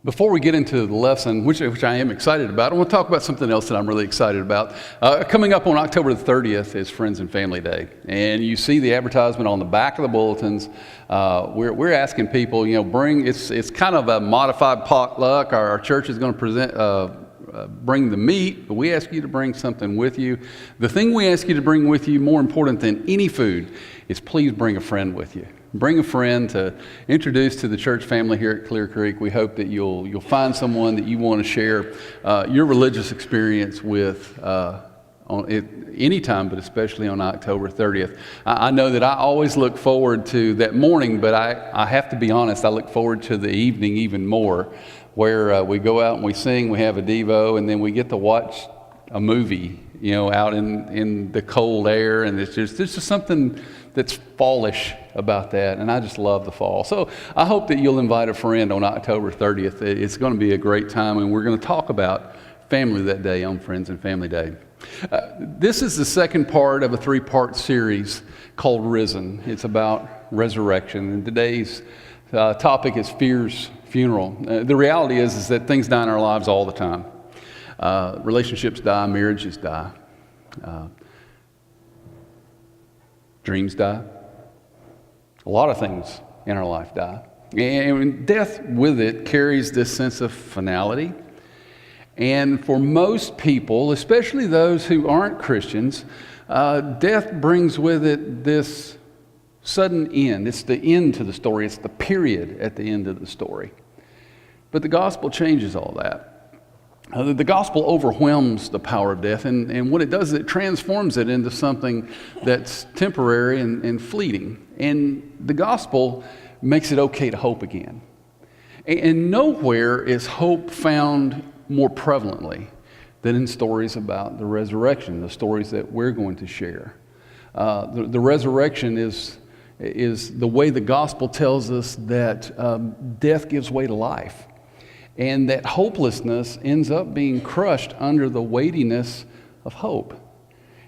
Before we get into the lesson, which I am excited about, I want to talk about something else that I'm really excited about. Coming up on October the 30th is Friends and Family Day. And you see the advertisement on the back of the bulletins. We're asking people, bring, it's kind of a modified potluck. Our church is going to bring the meat, but we ask you to bring something with you. The thing we ask you to bring with you, more important than any food, is please bring a friend with you. Bring a friend to introduce to the church family here at Clear Creek. We hope that you'll find someone that you want to share your religious experience with anytime, but especially on October 30th. I know that I always look forward to that morning, but I have to be honest, I look forward to the evening even more, where we go out and we sing, we have a Devo, and then we get to watch a movie, out in the cold air, and there's just something that's fallish about that, and I just love the fall. So I hope that you'll invite a friend on October 30th. It's going to be a great time, and we're going to talk about family that day on Friends and Family Day. This is the second part of a three-part series called Risen. It's about resurrection, and today's topic is Fear's funeral. The reality is that things die in our lives all the time. Relationships die, marriages die. Dreams die. A lot of things in our life die. And death with it carries this sense of finality. And for most people, especially those who aren't Christians, death brings with it this sudden end. It's the end to the story. It's the period at the end of the story. But the gospel changes all that. The gospel overwhelms the power of death, and what it does is it transforms it into something that's temporary and fleeting. And the gospel makes it okay to hope again. And nowhere is hope found more prevalently than in stories about the resurrection, the stories that we're going to share. The resurrection is the way the gospel tells us that death gives way to life. And that hopelessness ends up being crushed under the weightiness of hope.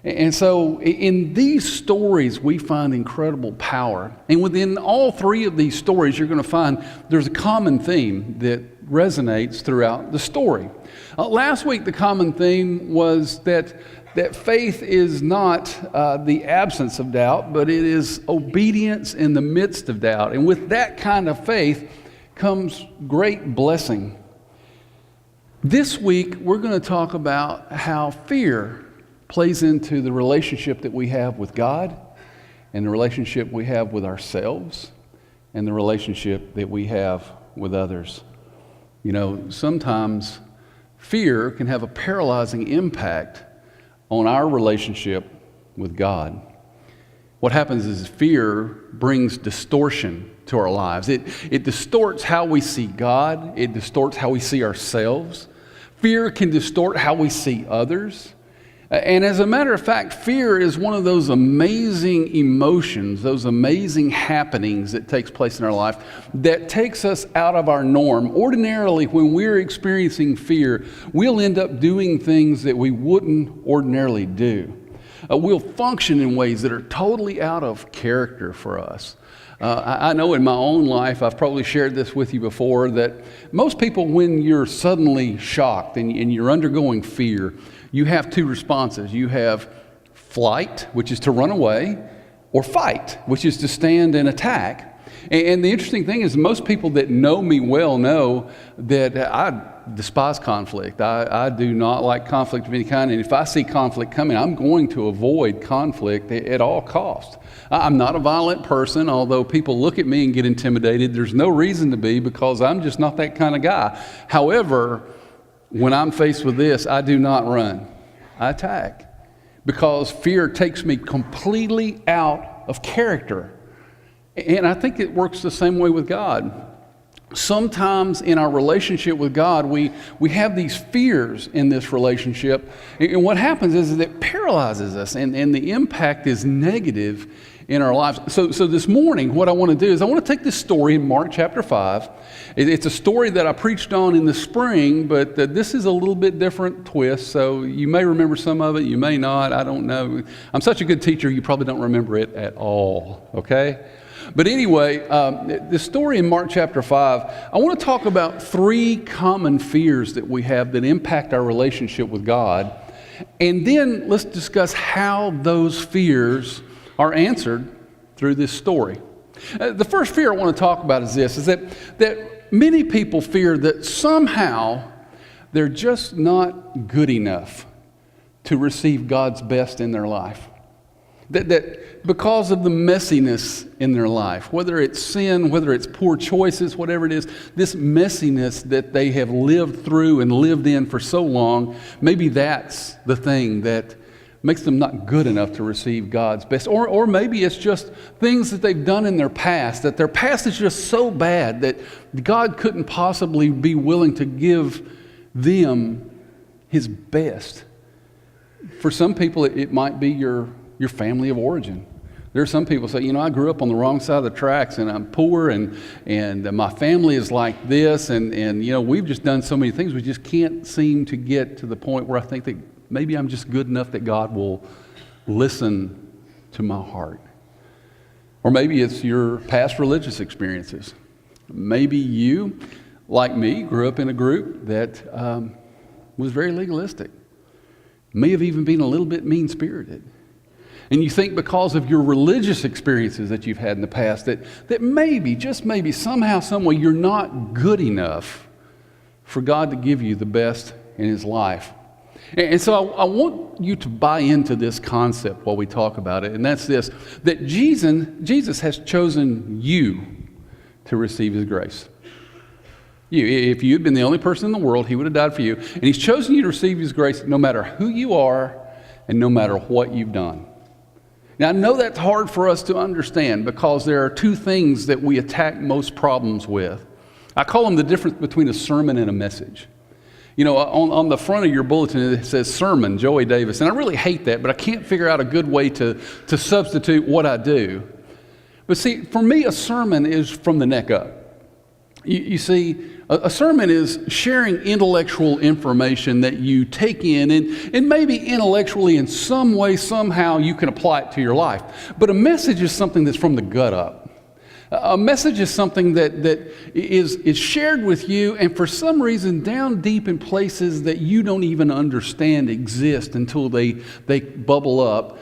And so in these stories, we find incredible power. And within all three of these stories, you're going to find there's a common theme that resonates throughout the story. Last week, the common theme was that faith is not the absence of doubt, but it is obedience in the midst of doubt. And with that kind of faith comes great blessing. This week, we're going to talk about how fear plays into the relationship that we have with God, and the relationship we have with ourselves, and the relationship that we have with others. Sometimes fear can have a paralyzing impact on our relationship with God. What happens is fear brings distortion to our lives. It distorts how we see God. It distorts how we see ourselves. Fear can distort how we see others. And as a matter of fact, fear is one of those amazing emotions, those amazing happenings that takes place in our life that takes us out of our norm. Ordinarily, when we're experiencing fear, we'll end up doing things that we wouldn't ordinarily do. We'll function in ways that are totally out of character for us. I know in my own life, I've probably shared this with you before, that most people, when you're suddenly shocked and you're undergoing fear, you have two responses. You have flight, which is to run away, or fight, which is to stand and attack. And the interesting thing is most people that know me well know that I despise conflict. I do not like conflict of any kind, and if I see conflict coming, I'm going to avoid conflict at all costs. I'm not a violent person, although people look at me and get intimidated. There's no reason to be, because I'm just not that kind of guy. However, when I'm faced with this, I do not run. I attack, because fear takes me completely out of character. And I think it works the same way with God. Sometimes in our relationship with God, we have these fears in this relationship. And what happens is that it paralyzes us, and the impact is negative in our lives. So this morning, what I want to do is I want to take this story in Mark chapter 5. It's a story that I preached on in the spring, but this is a little bit different twist. So you may remember some of it, you may not, I don't know. I'm such a good teacher, you probably don't remember it at all, okay? But anyway, the story in Mark chapter 5, I want to talk about 3 common fears that we have that impact our relationship with God. And then let's discuss how those fears are answered through this story. The first fear I want to talk about is this, is that many people fear that somehow they're just not good enough to receive God's best in their life. That because of the messiness in their life, whether it's sin, whether it's poor choices, whatever it is, this messiness that they have lived through and lived in for so long, maybe that's the thing that makes them not good enough to receive God's best. Or maybe it's just things that they've done in their past, that their past is just so bad that God couldn't possibly be willing to give them His best. For some people, it might be your family of origin. There are some people say, I grew up on the wrong side of the tracks and I'm poor and my family is like this and we've just done so many things we just can't seem to get to the point where I think that maybe I'm just good enough that God will listen to my heart. Or maybe it's your past religious experiences. Maybe you, like me, grew up in a group that was very legalistic. May have even been a little bit mean-spirited. And you think because of your religious experiences that you've had in the past that maybe, just maybe, somehow, some way, you're not good enough for God to give you the best in His life. And so I want you to buy into this concept while we talk about it, and that's this, that Jesus has chosen you to receive His grace. If you had been the only person in the world, He would have died for you. And He's chosen you to receive His grace no matter who you are and no matter what you've done. Now, I know that's hard for us to understand because there are 2 things that we attack most problems with. I call them the difference between a sermon and a message. On the front of your bulletin, it says sermon, Joey Davis. And I really hate that, but I can't figure out a good way to substitute what I do. But see, for me, a sermon is from the neck up. You see, a sermon is sharing intellectual information that you take in and maybe intellectually in some way, somehow you can apply it to your life. But a message is something that's from the gut up. A message is something that is shared with you and for some reason down deep in places that you don't even understand exist until they bubble up.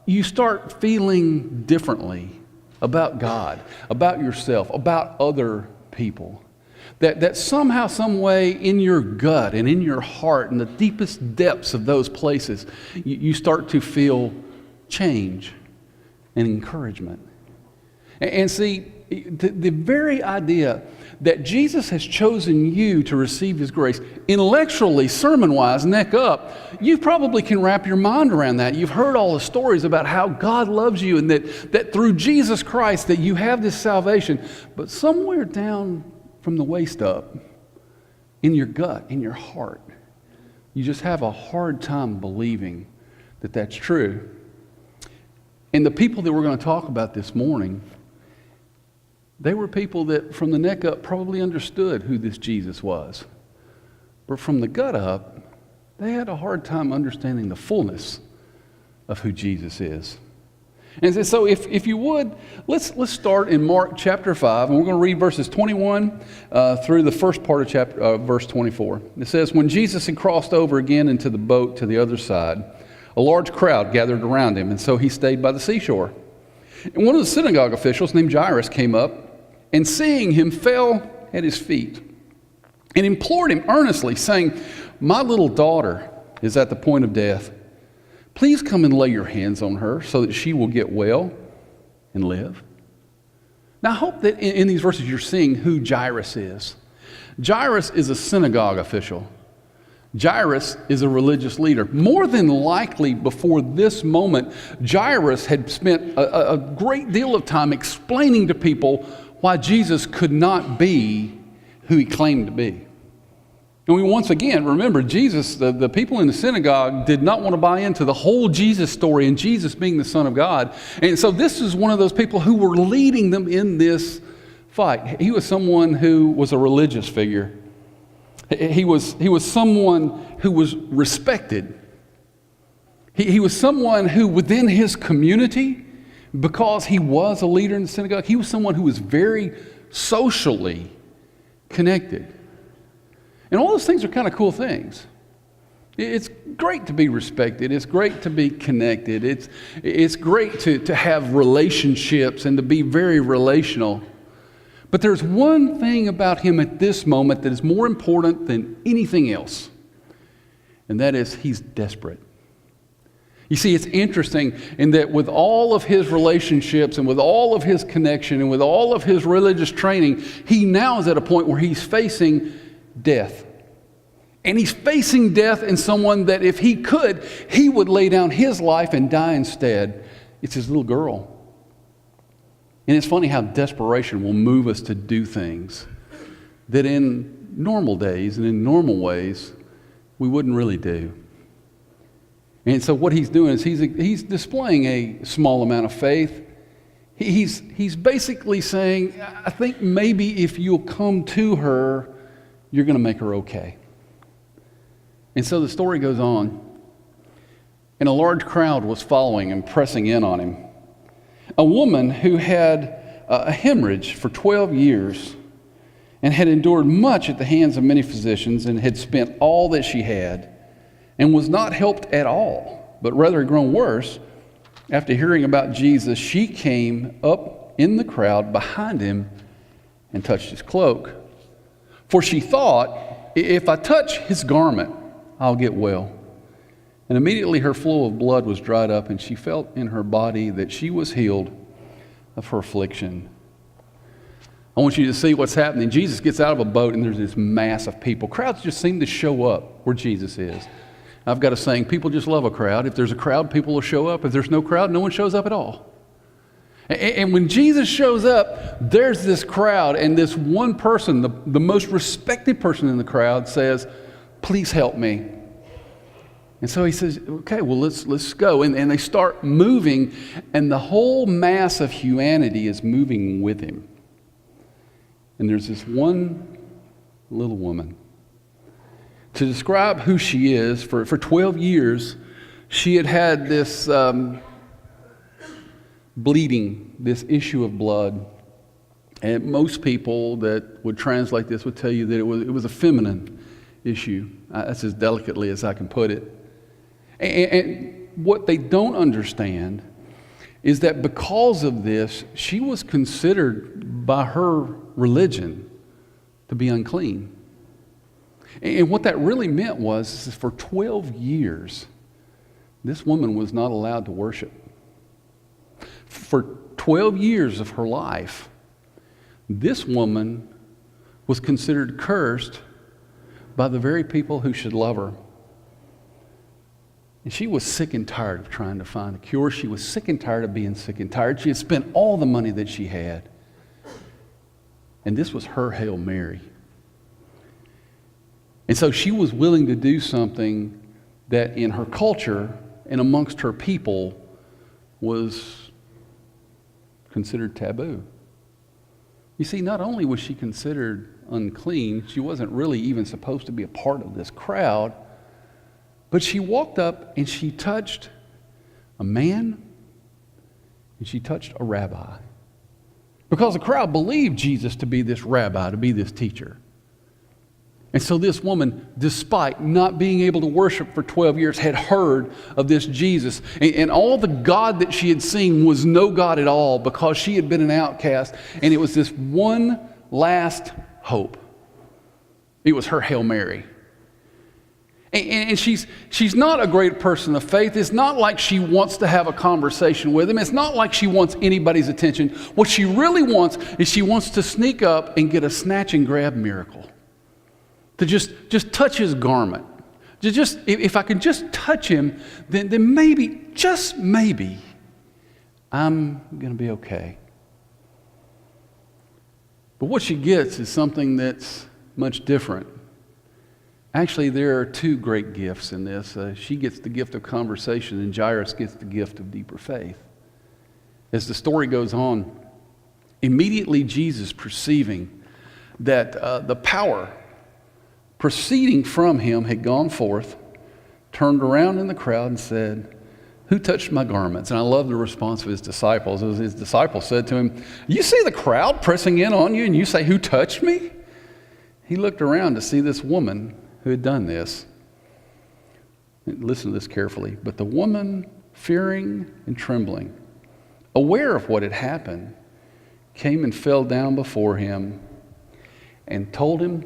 You start feeling differently about God, about yourself, about other people. That somehow, some way in your gut and in your heart, in the deepest depths of those places, you start to feel change and encouragement. And see, the very idea that Jesus has chosen you to receive His grace, intellectually, sermon-wise, neck up, you probably can wrap your mind around that. You've heard all the stories about how God loves you and that through Jesus Christ that you have this salvation. But somewhere down from the waist up, in your gut, in your heart, you just have a hard time believing that that's true. And the people that we're going to talk about this morning, they were people that from the neck up probably understood who this Jesus was. But from the gut up, they had a hard time understanding the fullness of who Jesus is. And so if you would, let's start in Mark chapter 5, and we're going to read verses 21 through the first part of verse 24. It says, "When Jesus had crossed over again into the boat to the other side, a large crowd gathered around Him, and so He stayed by the seashore. And one of the synagogue officials named Jairus came up, and seeing Him fell at His feet and implored Him earnestly, saying, 'My little daughter is at the point of death. Please come and lay your hands on her so that she will get well and live.'" Now I hope that in these verses you're seeing who Jairus is. Jairus is a synagogue official. Jairus is a religious leader. More than likely before this moment, Jairus had spent a great deal of time explaining to people why Jesus could not be who He claimed to be. And we once again remember Jesus, the people in the synagogue did not want to buy into the whole Jesus story and Jesus being the Son of God. And so this is one of those people who were leading them in this fight. He was someone who was a religious figure. He was someone who was respected. He was someone who within his community Because he was a leader in the synagogue, he was someone who was very socially connected. And all those things are kind of cool things. It's great to be respected. It's great to be connected. It's great to have relationships and to be very relational. But there's one thing about him at this moment that is more important than anything else, and that is he's desperate. You see, it's interesting in that with all of his relationships and with all of his connection and with all of his religious training, he now is at a point where he's facing death. And he's facing death in someone that if he could, he would lay down his life and die instead. It's his little girl. And it's funny how desperation will move us to do things that in normal days and in normal ways we wouldn't really do. And so what he's doing is he's displaying a small amount of faith. He's basically saying, I think maybe if you'll come to her, you're going to make her okay. And so the story goes on, and a large crowd was following and pressing in on him. A woman who had a hemorrhage for 12 years and had endured much at the hands of many physicians and had spent all that she had and was not helped at all, but rather had grown worse. After hearing about Jesus, she came up in the crowd behind him and touched his cloak. For she thought, if I touch his garment, I'll get well. And immediately her flow of blood was dried up, and she felt in her body that she was healed of her affliction. I want you to see what's happening. Jesus gets out of a boat, and there's this mass of people. Crowds just seem to show up where Jesus is. I've got a saying, people just love a crowd. If there's a crowd, people will show up. If there's no crowd, no one shows up at all. And when Jesus shows up, there's this crowd, and this one person, the most respected person in the crowd, says, please help me. And so he says, okay, well, let's go. And they start moving, and the whole mass of humanity is moving with him. And there's this one little woman. To describe who she is, for 12 years, she had this bleeding, this issue of blood. And most people that would translate this would tell you that it was a feminine issue. That's as delicately as I can put it. And what they don't understand is that because of this, she was considered by her religion to be unclean. And what that really meant was for 12 years, this woman was not allowed to worship. For 12 years of her life, this woman was considered cursed by the very people who should love her. And she was sick and tired of trying to find a cure. She was sick and tired of being sick and tired. She had spent all the money that she had. And this was her Hail Mary. And so she was willing to do something that in her culture and amongst her people was considered taboo. You see, not only was she considered unclean, she wasn't really even supposed to be a part of this crowd, but she walked up and she touched a man and she touched a rabbi. Because the crowd believed Jesus to be this rabbi, to be this teacher. And so this woman, despite not being able to worship for 12 years, had heard of this Jesus. And all the God that she had seen was no God at all because she had been an outcast. And it was this one last hope. It was her Hail Mary. And she's not a great person of faith. It's not like she wants to have a conversation with him. It's not like she wants anybody's attention. What she really wants is she wants to sneak up and get a snatch and grab miracle. To just touch his garment. If I can just touch him, then maybe, just maybe, I'm going to be okay. But what she gets is something that's much different. Actually, there are two great gifts in this. She gets the gift of conversation, and Jairus gets the gift of deeper faith. As the story goes on, immediately Jesus, perceiving that the power proceeding from him had gone forth, turned around in the crowd and said, Who touched my garments? And I love the response of his disciples. As his disciples said to him, you see the crowd pressing in on you and you say, who touched me? He looked around to see this woman who had done this. Listen to this carefully. But the woman, fearing and trembling, aware of what had happened, came and fell down before him and told him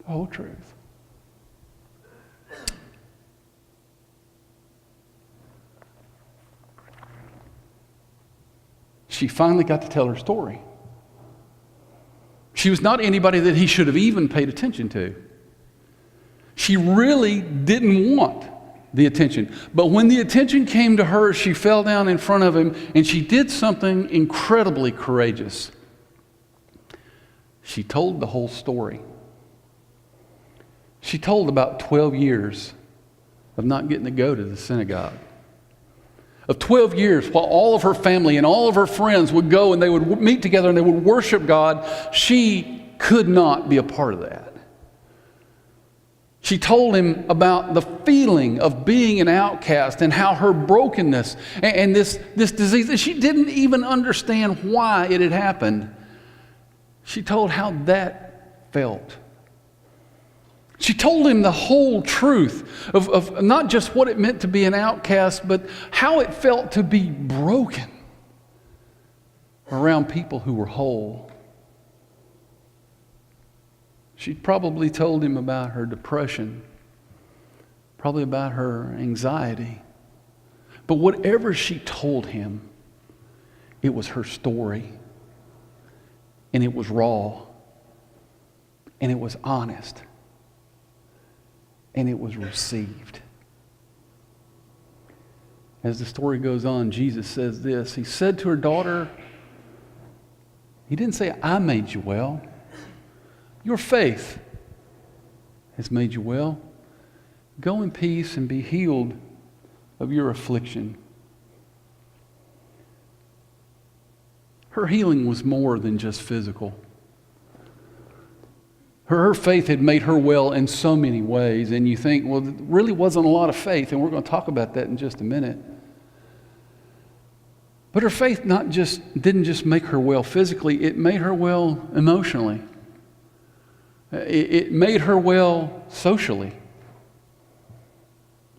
the whole truth. She finally got to tell her story. She was not anybody that he should have even paid attention to. She really didn't want the attention. But when the attention came to her, she fell down in front of him and she did something incredibly courageous. She told the whole story. She told about 12 years of not getting to go to the synagogue. Of 12 years, while all of her family and all of her friends would go and they would meet together and they would worship God, she could not be a part of that. She told him about the feeling of being an outcast and how her brokenness and this disease, that she didn't even understand why it had happened. She told how that felt. She told him the whole truth of not just what it meant to be an outcast, but how it felt to be broken around people who were whole. She probably told him about her depression, probably about her anxiety. But whatever she told him, it was her story. And it was raw. And it was honest. And it was received. As the story goes on, Jesus says this. He said to her daughter, he didn't say, I made you well. Your faith has made you well. Go in peace and be healed of your affliction. Her healing was more than just physical. Her faith had made her well in so many ways, and you think, well, there really wasn't a lot of faith, and we're going to talk about that in just a minute. But her faith didn't just make her well physically, it made her well emotionally. It made her well socially.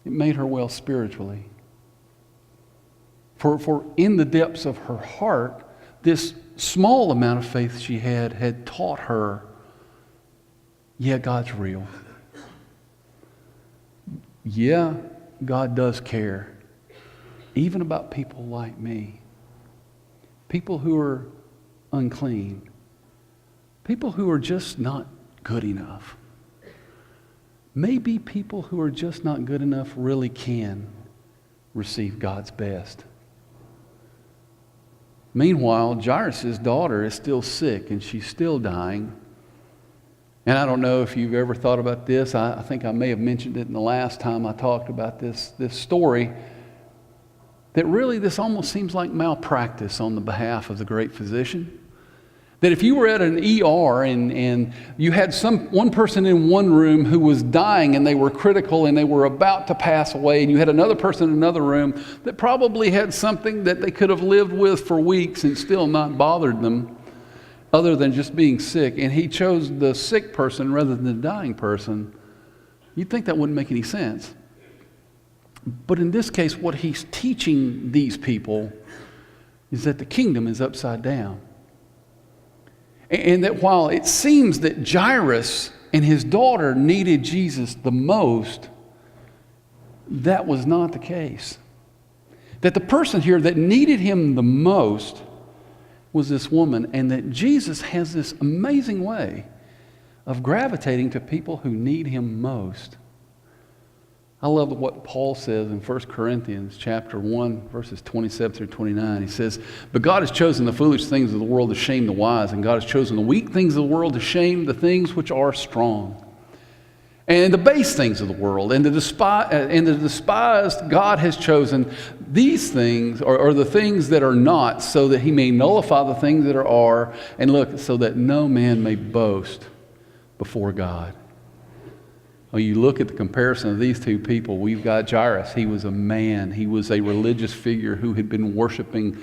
It made her well spiritually. For in the depths of her heart, this small amount of faith she had taught her, yeah, God's real. Yeah, God does care. Even about people like me. People who are unclean. People who are just not good enough. Maybe people who are just not good enough really can receive God's best. Meanwhile, Jairus' daughter is still sick and she's still dying. And I don't know if you've ever thought about this. I think I may have mentioned it in the last time I talked about this story. That really this almost seems like malpractice on the behalf of the great physician. That if you were at an ER and you had one person in one room who was dying and they were critical and they were about to pass away, and you had another person in another room that probably had something that they could have lived with for weeks and still not bothered them, other than just being sick, and he chose the sick person rather than the dying person, you'd think that wouldn't make any sense. But in this case, what he's teaching these people is that the kingdom is upside down. And that while it seems that Jairus and his daughter needed Jesus the most, that was not the case. That the person here that needed him the most was this woman, and that Jesus has this amazing way of gravitating to people who need him most. I love what Paul says in 1 Corinthians chapter 1, verses 27 through 29. He says, but God has chosen the foolish things of the world to shame the wise, and God has chosen the weak things of the world to shame the things which are strong. And the base things of the world, and the despised God has chosen these things, or the things that are not, so that he may nullify the things that are, and look, so that no man may boast before God. Well, you look at the comparison of these two people. We've got Jairus. He was a man. He was a religious figure who had been worshiping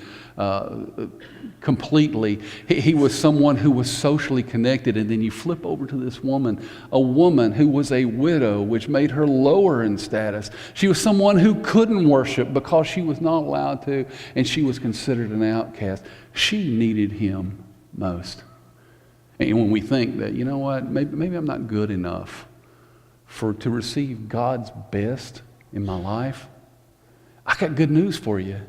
completely. He was someone who was socially connected. And then you flip over to this woman, a woman who was a widow, which made her lower in status. She was someone who couldn't worship because she was not allowed to, and she was considered an outcast. She needed him most. And when we think that, you know what, maybe I'm not good enough to receive God's best in my life, I got good news for you.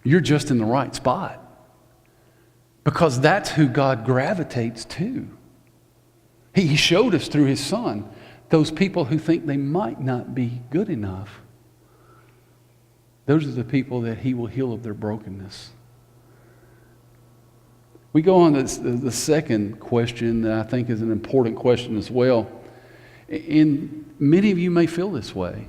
You're just in the right spot. Because that's who God gravitates to. He showed us through his Son those people who think they might not be good enough. Those are the people that he will heal of their brokenness. We go on to the second question that I think is an important question as well. And many of you may feel this way.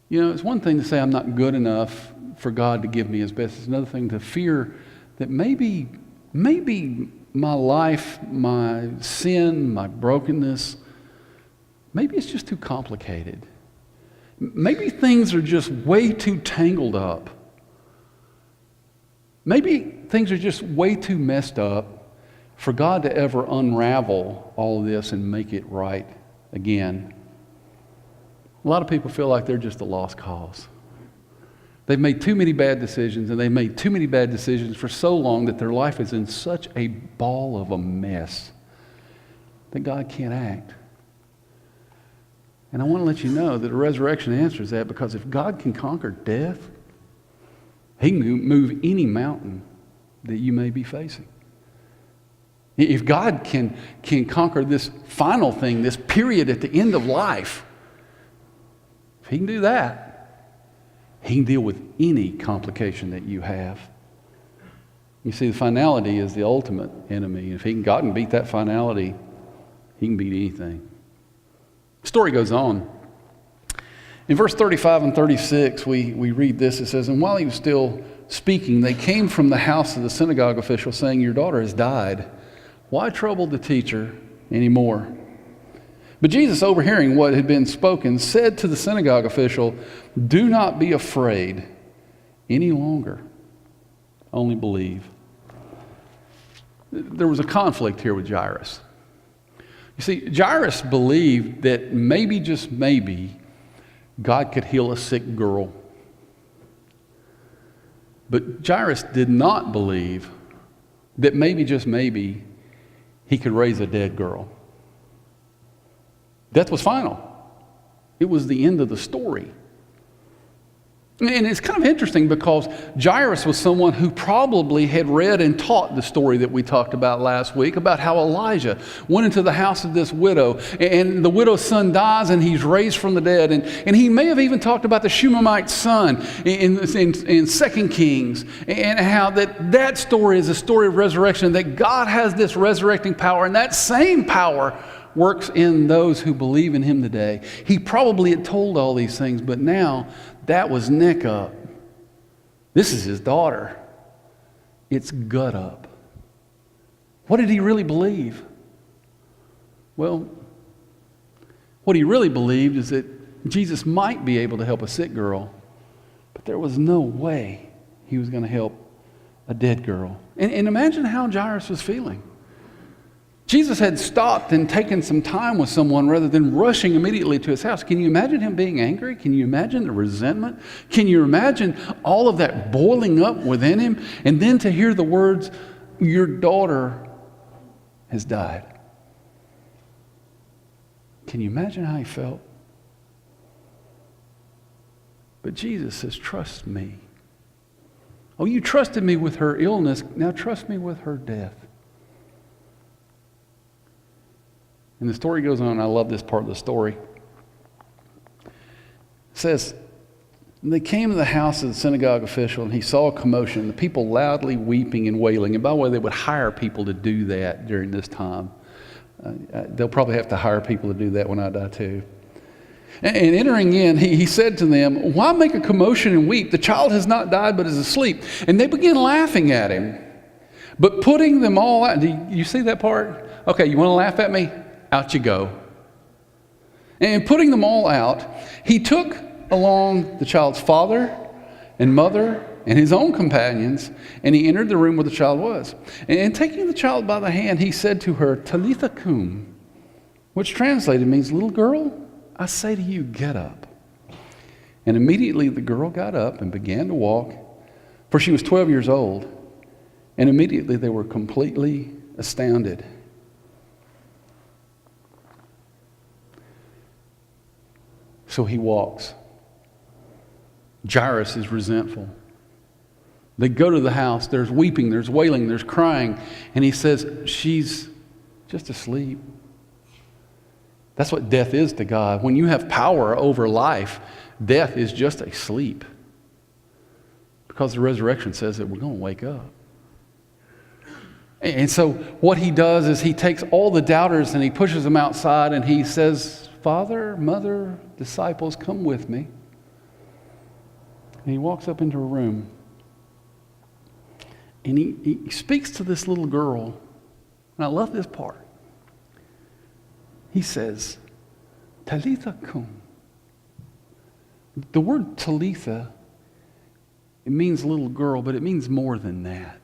You know, it's one thing to say I'm not good enough for God to give me his best. It's another thing to fear that maybe my life, my sin, my brokenness, maybe it's just too complicated. Maybe things are just way too tangled up. Maybe things are just way too messed up for God to ever unravel all of this and make it right again. A lot of people feel like they're just a lost cause. They've made too many bad decisions, and they've made too many bad decisions for so long that their life is in such a ball of a mess that God can't act. And I want to let you know that the resurrection answers that, because if God can conquer death, he can move any mountain that you may be facing. If God can conquer this final thing, this period at the end of life, if he can do that, he can deal with any complication that you have. You see, the finality is the ultimate enemy. If God can beat that finality, he can beat anything. The story goes on. In verse 35 and 36, we read this. It says, "And while he was still speaking, they came from the house of the synagogue official, saying, 'Your daughter has died. Why trouble the teacher anymore?' But Jesus, overhearing what had been spoken, said to the synagogue official, 'Do not be afraid any longer. Only believe.'" There was a conflict here with Jairus. You see, Jairus believed that maybe, just maybe, God could heal a sick girl. But Jairus did not believe that maybe, just maybe, he could raise a dead girl. Death was final. It was the end of the story. And it's kind of interesting because Jairus was someone who probably had read and taught the story that we talked about last week, about how Elijah went into the house of this widow, and the widow's son dies and he's raised from the dead. And he may have even talked about the Shunammite son in 2 Kings, and how that story is a story of resurrection, that God has this resurrecting power, and that same power works in those who believe in him today. He probably had told all these things, but now that was neck up. This is his daughter. It's gut up. What did he really believe? Well, what he really believed is that Jesus might be able to help a sick girl, but there was no way he was going to help a dead girl. And imagine how Jairus was feeling. Jesus had stopped and taken some time with someone rather than rushing immediately to his house. Can you imagine him being angry? Can you imagine the resentment? Can you imagine all of that boiling up within him? And then to hear the words, "Your daughter has died." Can you imagine how he felt? But Jesus says, "Trust me." Oh, you trusted me with her illness. Now trust me with her death. And the story goes on. I love this part of the story. It says, "They came to the house of the synagogue official, and he saw a commotion, the people loudly weeping and wailing." And by the way, they would hire people to do that during this time. They'll probably have to hire people to do that when I die too. And entering in, he said to them, "Why make a commotion and weep? The child has not died, but is asleep." And they began laughing at him. But putting them all out, do you see that part? Okay, you want to laugh at me? Out you go. And putting them all out, he took along the child's father and mother and his own companions, and he entered the room where the child was. And taking the child by the hand, he said to her, Talitha cum, which translated means, little girl, I say to you, get up. And immediately the girl got up and began to walk, for she was 12 years old. And immediately they were completely astounded. So he walks. Jairus is resentful. They go to the house. There's weeping, there's wailing, there's crying. And he says, she's just asleep. That's what death is to God. When you have power over life, death is just a sleep. Because the resurrection says that we're going to wake up. And so what he does is he takes all the doubters and he pushes them outside and he says, Father, mother, disciples, come with me. And he walks up into a room. And he speaks to this little girl. And I love this part. He says, Talitha cum. The word Talitha, it means little girl, but it means more than that.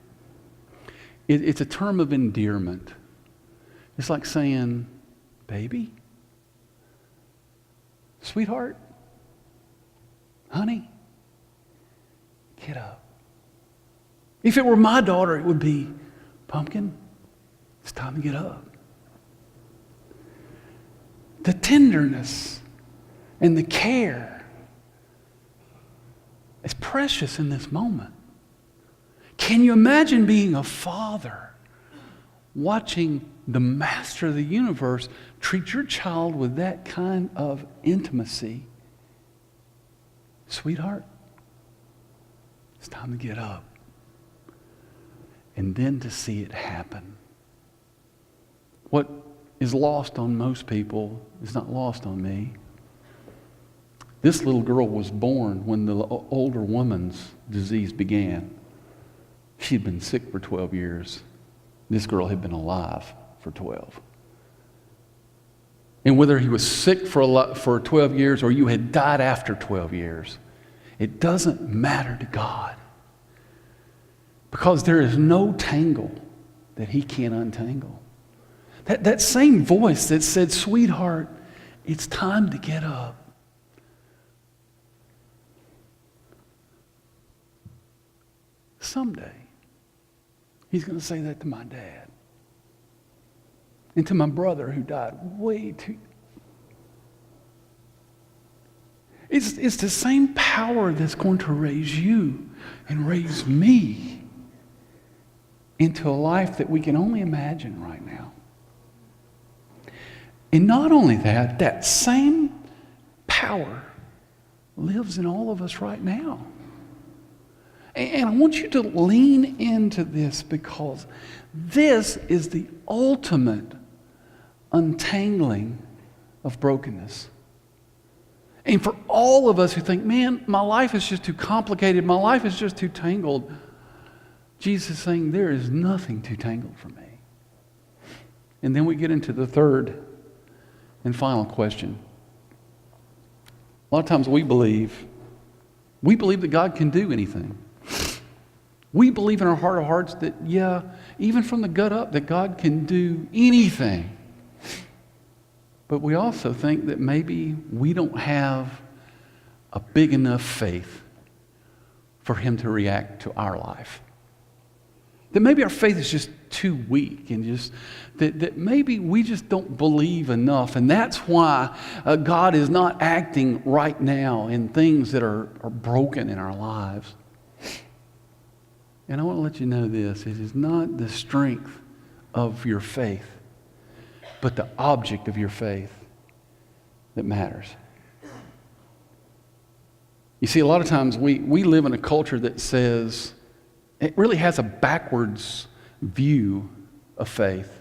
It's a term of endearment. It's like saying, baby, sweetheart, honey, get up. If it were my daughter, it would be, pumpkin, it's time to get up. The tenderness and the care is precious in this moment. Can you imagine being a father watching the master of the universe treat your child with that kind of intimacy? Sweetheart, it's time to get up. And then to see it happen. What is lost on most people is not lost on me. This little girl was born when the older woman's disease began. She'd been sick for 12 years. This girl had been alive for 12. And whether he was sick for 12 years or you had died after 12 years, it doesn't matter to God. Because there is no tangle that he can't untangle. That same voice that said, sweetheart, it's time to get up. Someday, he's going to say that to my dad. And to my brother who died way too. It's the same power that's going to raise you and raise me into a life that we can only imagine right now. And not only that, that same power lives in all of us right now. And I want you to lean into this because this is the ultimate untangling of brokenness. And for all of us who think, man, my life is just too complicated, my life is just too tangled, Jesus is saying there is nothing too tangled for me. And then we get into the third and final question. A lot of times we believe that God can do anything. We believe in our heart of hearts that, yeah, even from the gut up, that God can do anything. But we also think that maybe we don't have a big enough faith for him to react to our life. That maybe our faith is just too weak and just that maybe we just don't believe enough. And that's why God is not acting right now in things that are broken in our lives. And I want to let you know this. It is not the strength of your faith, but the object of your faith that matters. You see, a lot of times we live in a culture that says, it really has a backwards view of faith.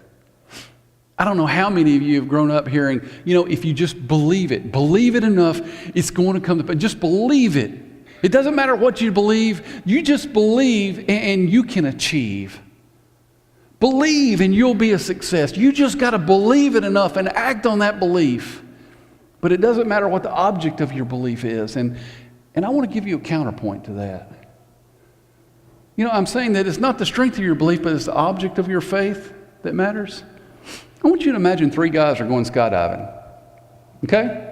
I don't know how many of you have grown up hearing, if you just believe it enough, it's going to come to pass. Just believe it. It doesn't matter what you believe. You just believe and you can achieve. Believe and you'll be a success. You just got to believe it enough and act on that belief But it doesn't matter what the object of your belief is. And I want to give you a counterpoint to that. You know, I'm saying that it's not the strength of your belief, but it's the object of your faith that matters. I want you to imagine 3 guys are going skydiving. Okay?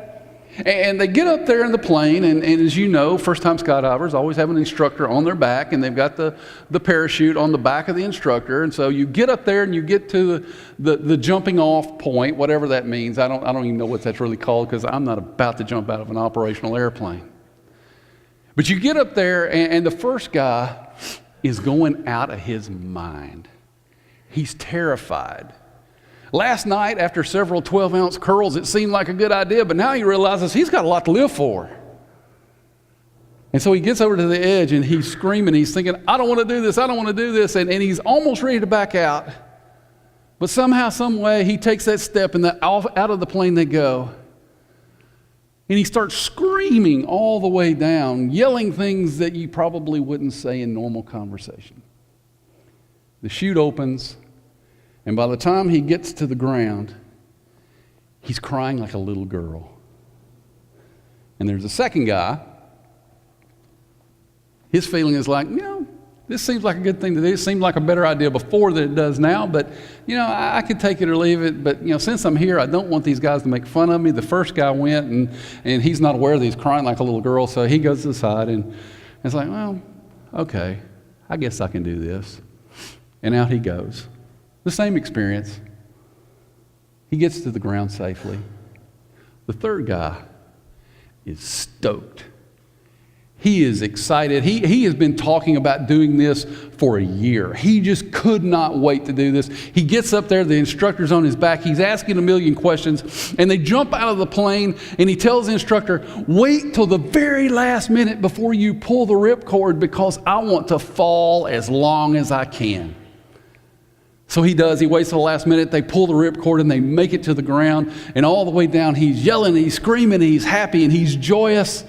And they get up there in the plane, and as you know, first-time skydivers always have an instructor on their back, and they've got the parachute on the back of the instructor. And so you get up there, and you get to the jumping-off point, whatever that means. I don't even know what that's really called, because I'm not about to jump out of an operational airplane. But you get up there, and the first guy is going out of his mind. He's terrified. Last night, after several 12-ounce curls, it seemed like a good idea, but now he realizes he's got a lot to live for. And so he gets over to the edge, and he's screaming. He's thinking, I don't want to do this. I don't want to do this. And he's almost ready to back out. But somehow, some way, he takes that step, and out of the plane they go. And he starts screaming all the way down, yelling things that you probably wouldn't say in normal conversation. The chute opens. And by the time he gets to the ground, he's crying like a little girl. And there's a second guy. His feeling is like, this seems like a good thing to do. It seemed like a better idea before than it does now, but, I could take it or leave it. But, since I'm here, I don't want these guys to make fun of me. The first guy went, and he's not aware that he's crying like a little girl, so he goes to the side, and it's like, well, okay, I guess I can do this. And out he goes. The same experience. He gets to the ground safely. The third guy is stoked. He is excited. He has been talking about doing this for a year. He just could not wait to do this. He gets up there, the instructor's on his back. He's asking a million questions, and they jump out of the plane, and he tells the instructor, wait till the very last minute before you pull the ripcord, because I want to fall as long as I can. So he does. He waits till the last minute. They pull the ripcord, and they make it to the ground. And all the way down, he's yelling, he's screaming, he's happy, and he's joyous.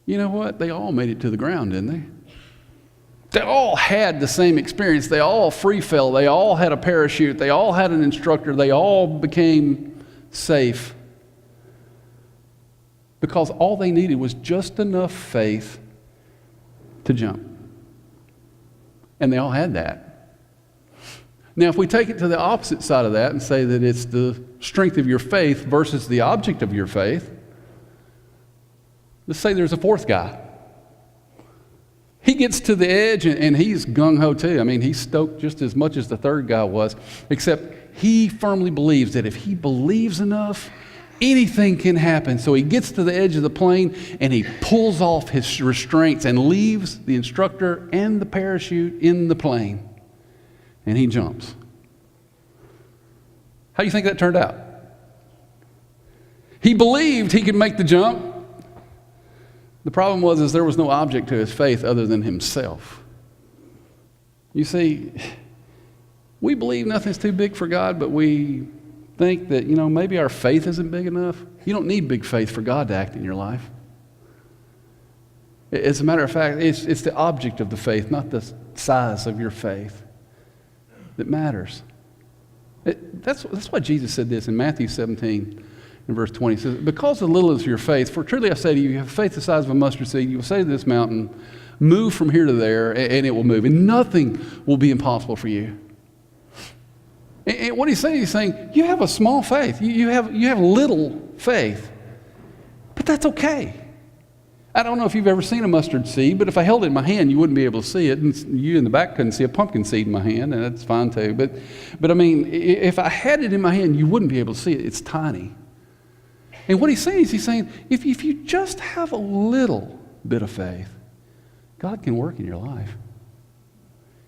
You know what? They all made it to the ground, didn't they? They all had the same experience. They all free fell. They all had a parachute. They all had an instructor. They all became safe. Because all they needed was just enough faith to jump. And they all had that. Now, if we take it to the opposite side of that and say that it's the strength of your faith versus the object of your faith, let's say there's a fourth guy. He gets to the edge, and he's gung-ho too. I mean, he's stoked just as much as the third guy was, except he firmly believes that if he believes enough, anything can happen. So he gets to the edge of the plane, and he pulls off his restraints and leaves the instructor and the parachute in the plane. And he jumps. How do you think that turned out? He believed he could make the jump. The problem was there was no object to his faith other than himself. You see, we believe nothing's too big for God, but we think that, maybe our faith isn't big enough. You don't need big faith for God to act in your life. As a matter of fact, it's the object of the faith, not the size of your faith, that matters. That's why Jesus said this in Matthew 17 and verse 20. He says, because of the little is your faith, for truly I say to you, you have faith the size of a mustard seed, you will say to this mountain, move from here to there, and it will move. And nothing will be impossible for you. And what he's saying, you have a small faith. You have little faith. But that's okay. I don't know if you've ever seen a mustard seed, but if I held it in my hand, you wouldn't be able to see it. And you in the back couldn't see a pumpkin seed in my hand, and that's fine too. But I mean, if I had it in my hand, you wouldn't be able to see it. It's tiny. And what he's saying is, if you just have a little bit of faith, God can work in your life.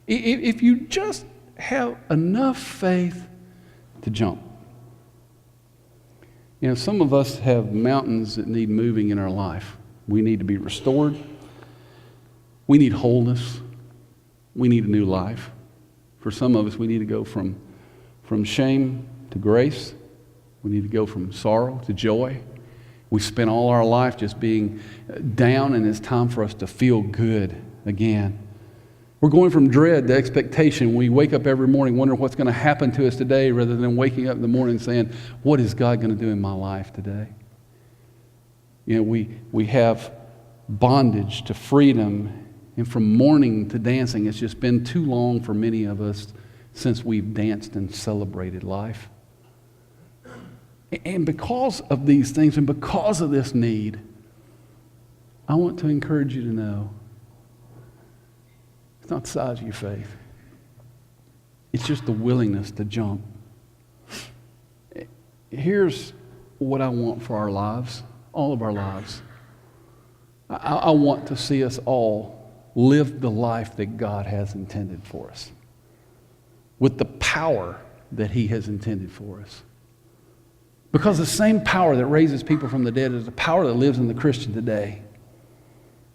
If you just have enough faith to jump. Some of us have mountains that need moving in our life. We need to be restored. We need wholeness. We need a new life. For some of us, we need to go from shame to grace. We need to go from sorrow to joy. We spent all our life just being down, and it's time for us to feel good again. We're going from dread to expectation. We wake up every morning wondering what's going to happen to us today rather than waking up in the morning saying, what is God going to do in my life today? You know, we have bondage to freedom, and from mourning to dancing. It's just been too long for many of us since we've danced and celebrated life. And because of these things and because of this need, I want to encourage you to know it's not the size of your faith. It's just the willingness to jump. Here's what I want for our lives, all of our lives. I want to see us all live the life that God has intended for us with the power that He has intended for us. Because the same power that raises people from the dead is the power that lives in the Christian today.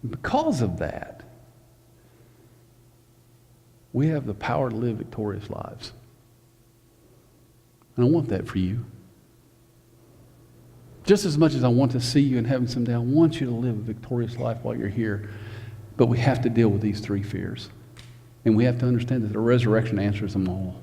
And because of that, we have the power to live victorious lives. And I want that for you. Just as much as I want to see you in heaven someday, I want you to live a victorious life while you're here. But we have to deal with these three fears. And we have to understand that the resurrection answers them all.